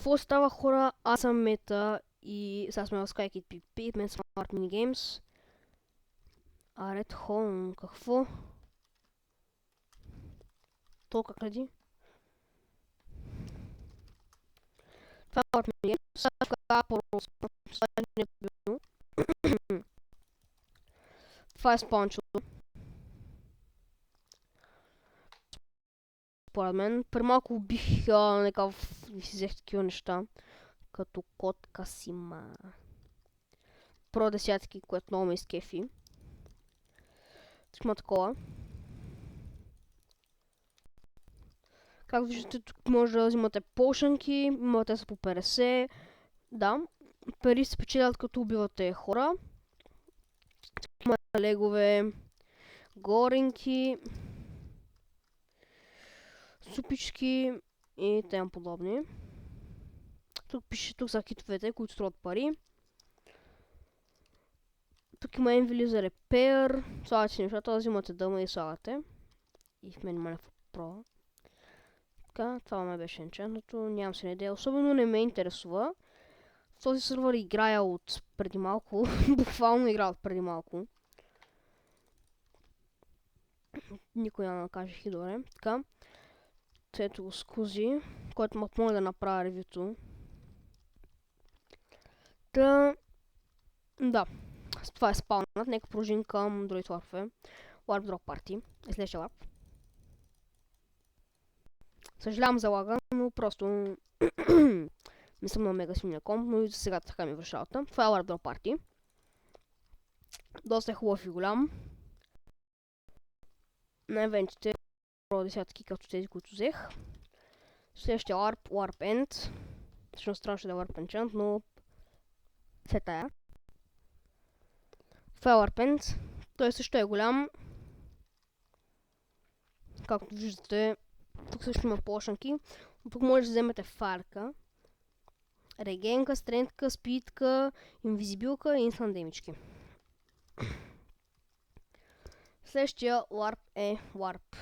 Какво става, хора? Аз съм Мета и сега сме в SkyKit PvP, мен съм Art Minigames. Red Home, какво? То как ради? Това е Art Minigames, сега това е спанчо. Според мен, при малко убих някакъв и си взех такива неща, като котка Сима. Про десятки, което много ме изкефи. Има такова. Както виждате, тук може да взимате пошънки, имате са по 50. Да, пари се печелят като убивате хора. Има легове, горенки, супички и тем подобни. Тук пише, тук са китовете, които струват пари. Тук има енвили за репер. Слагате си нещата, взимате дъма и слагате. И в мен има някакво про. Така, това ме беше енчантното, нямам се идея. Особено не ме интересува. В този сървър играя от преди малко. Буквално играя от преди малко. Никой няма да кажех и добре. Така. Ето го скузи, който ме помогна да направя ревюто. Да. Това е спаунът. Нека продължим към другите ларфе. Warp Drop Party. Е следващия ларп. Съжалявам за лага, но просто не съм на мега силния комп, но и за сега така ми върши работа. Това е Warp Drop Party. Доста е хубав и голям. На евентите про десятки, като тези, които взех. Следващия ларп, Warp End. Всъщност трябваше да е Warp Enchant, но все тая. Това е Warp End. Той също е голям. Както виждате, тук също има пошънки. Тук може да вземете фарка, регенка, стрентка, спидка, инвизибилка и инстант демички. Следващия ларп е Warp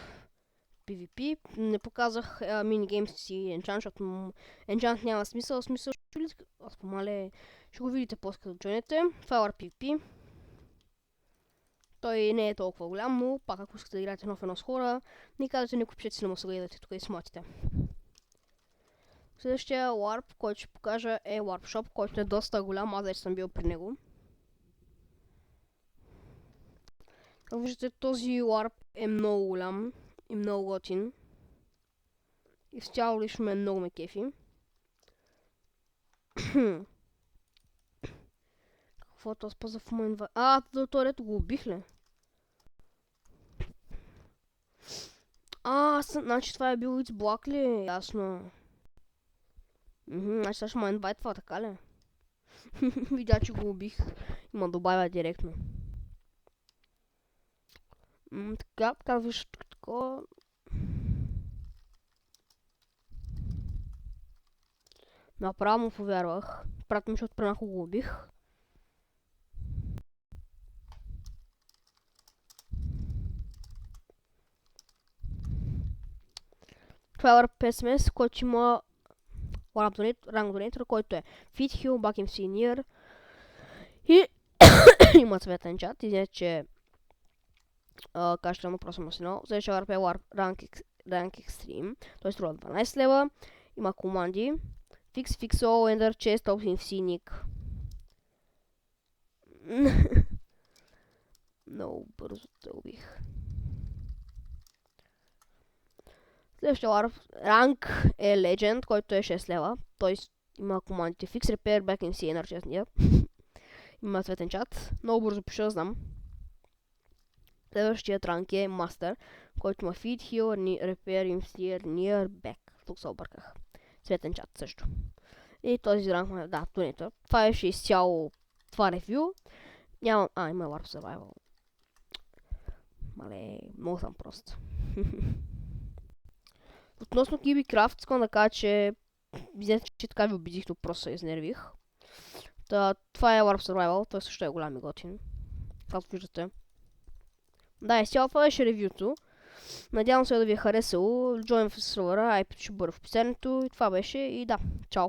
PvP. Не показах минигеймс си енчант, защото енчант няма смисъл. Смисъл ще видите, ще го видите после като джойнете. Това е Warp PvP. Той не е толкова голям, но пак ако искате да играете нов едно с хора, не казвате никой пишете си, да му се гледате тук и сматите. Следващия Warp, който ще покажа е Warp Shop, който е доста голям, аз вече съм бил при него. Как виждате, този Warp е много голям и много готин. И с цяло лично много ме кефи. Какво то спаза в момента? Ето го убих ли? Значи това е бил It's Black ли? Ясно. Значи сега ще ме инвайтва, така ли? Видя, че го убих. Има добавя директно. Така виж такова. Направо му повярвах. Пратим, защото пренако го убих. Това е Warp SMS, който има ранг донейтър, който е Fit Heal, Back Senior и има цветен чат. Извинете, че кашлям, просто съм сигнал. Следващия Warp е Rank Extreme. Той струва 12 лева. Има команди. Fix, All, Ender, Chest, Ops, Scenic. Много бързо те убих. Следващия ранг е Legend, който е 6 лева. Той има командите Fix, Repair, Back MC, Energy. Има цветен чат. Много бързо пиша, знам. Следващият ранг е Master, който има Feed, Heal, Repair, MC, Near, Back. Тук се обърках. Цветен чат също. И този ранг е, Donator. Това е изцяло това ревю. Има Warp Survival. Мале, много съм прост. Относно KiwiCraft, искам да кажа, че виждате, че така ви убедих, но просто се изнервих. Това е Warp Survival, той също е голям и готин. Както виждате. Да, изцяло това беше ревюто. Надявам се да ви е харесало. Join в сервера, IP ще бъде в описанието. И това беше и да, чао!